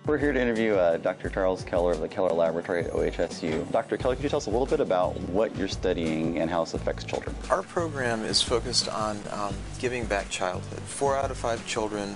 We're here to interview Dr. Charles Keller of the Keller Laboratory at OHSU. Dr. Keller, could you tell us a little bit about what you're studying and how this affects children? Our program is focused on giving back childhood. 4 out of 5 children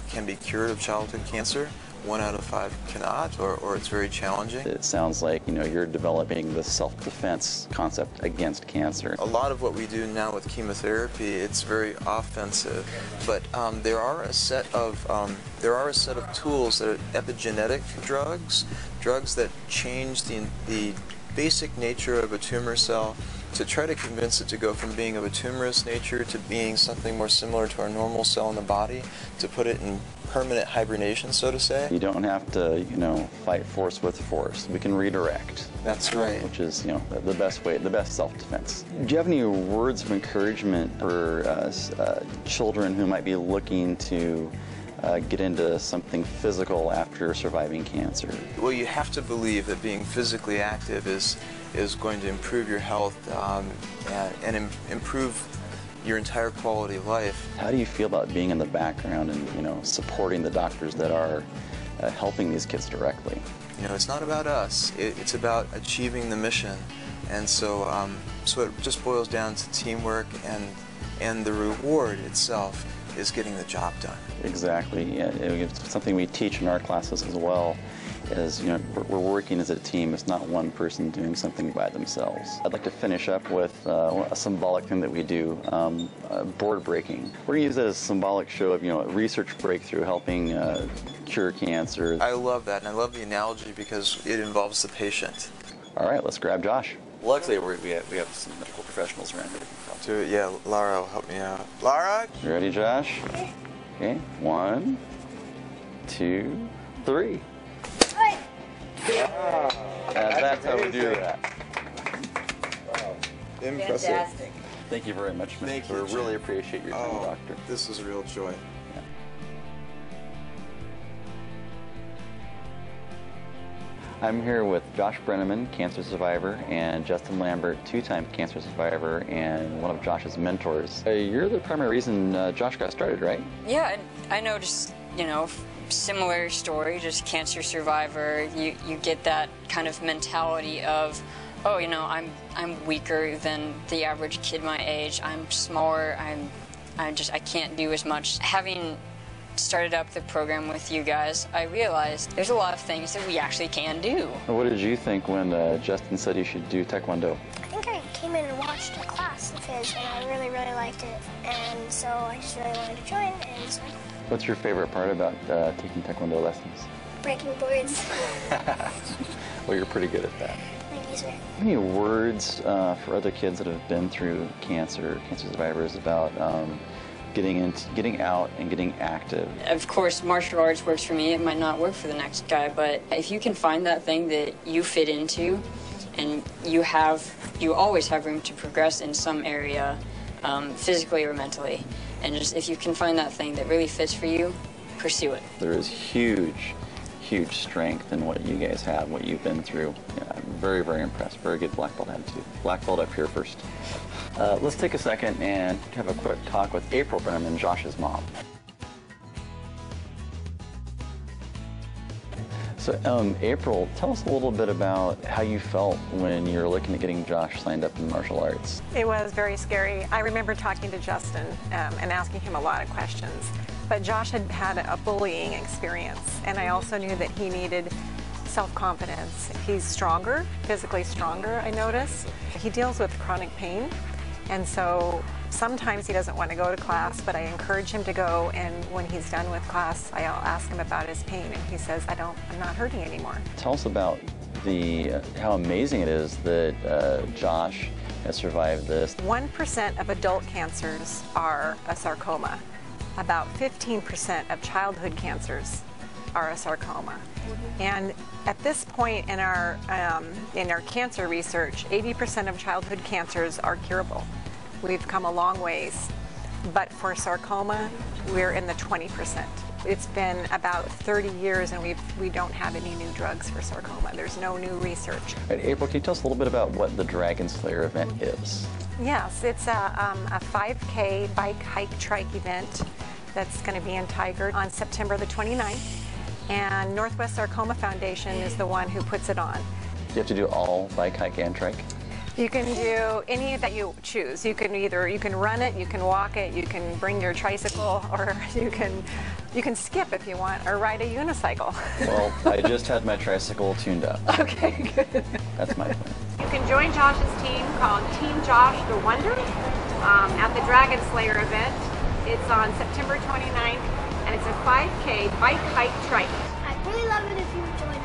can be cured of childhood cancer. 1 out of 5 cannot, or it's very challenging. It sounds like, you're developing the self-defense concept against cancer. A lot of what we do now with chemotherapy, it's very offensive, but there are a set of tools that are epigenetic drugs that change the basic nature of a tumor cell to try to convince it to go from being of a tumorous nature to being something more similar to our normal cell in the body, to put it in permanent hibernation, so to say. You don't have to, fight force with force. We can redirect. That's right. Which is, the best way, the best self-defense. Do you have any words of encouragement for children who might be looking to get into something physical after surviving cancer? Well, you have to believe that being physically active is going to improve your health and improve your entire quality of life. How do you feel about being in the background and supporting the doctors that are helping these kids directly? It's not about us. It's about achieving the mission, and so it just boils down to teamwork, and the reward itself is getting the job done. Exactly. Yeah, it's something we teach in our classes as well. Is we're working as a team. It's not one person doing something by themselves. I'd like to finish up with a symbolic thing that we do, board breaking. We're going to use that as a symbolic show of research breakthrough helping cure cancer. I love that, and I love the analogy because it involves the patient. All right, let's grab Josh. Luckily, we have some medical professionals around here. Yeah, Lara will help me out. Lara? You ready, Josh? Okay, 1, 2, 3. That's how we do that. Wow. Impressive. Fantastic. Thank you very much, Mr. Thank you. We really appreciate your time, Doctor. This is a real joy. Yeah. I'm here with Josh Brenneman, cancer survivor, and Justin Lambert, 2-time cancer survivor, and one of Josh's mentors. You're the primary reason Josh got started, right? Yeah, I noticed, similar story, just cancer survivor. You get that kind of mentality of, oh, I'm weaker than the average kid my age. I'm smaller. I can't do as much. Having started up the program with you guys, I realized there's a lot of things that we actually can do. What did you think when Justin said you should do Taekwondo? I think I came in and watched a class of his, and I really, really liked it. And so I just really wanted to join, and so. What's your favorite part about taking Taekwondo lessons? Breaking boards. Well, you're pretty good at that. Thank you, sir. Any words for other kids that have been through cancer survivors, about getting out and getting active? Of course, martial arts works for me. It might not work for the next guy, but if you can find that thing that you fit into, and you always have room to progress in some area, physically or mentally. And just if you can find that thing that really fits for you, pursue it. There is huge strength in what you guys have, what you've been through. Yeah, I'm very, very impressed. Very good black belt attitude. Black belt up here first. Let's take a second and have a quick talk with April Brenneman, Josh's mom. So, April, tell us a little bit about how you felt when you were looking at getting Josh signed up in martial arts. It was very scary. I remember talking to Justin and asking him a lot of questions. But Josh had had a bullying experience, and I also knew that he needed self-confidence. He's stronger, physically stronger, I notice. He deals with chronic pain, and so sometimes he doesn't want to go to class, but I encourage him to go, and when he's done with class, I'll ask him about his pain, and he says, I'm not hurting anymore. Tell us about how amazing it is that Josh has survived this. 1% of adult cancers are a sarcoma. About 15% of childhood cancers are a sarcoma. And at this point in our cancer research, 80% of childhood cancers are curable. We've come a long ways, but for sarcoma, we're in the 20%. It's been about 30 years, and we don't have any new drugs for sarcoma. There's no new research. Right, April, can you tell us a little bit about what the Dragon Slayer event is? Yes, it's a 5K bike hike trike event that's going to be in Tigard on September the 29th. and Northwest Sarcoma Foundation is the one who puts it on. Do you have to do all bike, hike, and trike? You can do any that you choose. You can run it, you can walk it, you can bring your tricycle, or you can skip if you want, or ride a unicycle. Well, I just had my tricycle tuned up. Okay, good. That's my plan. You can join Josh's team called Team Josh the Wonder at the Dragon Slayer event. It's on September 29th, and it's a 5K bike, hike, trike. I'd really love it if you would join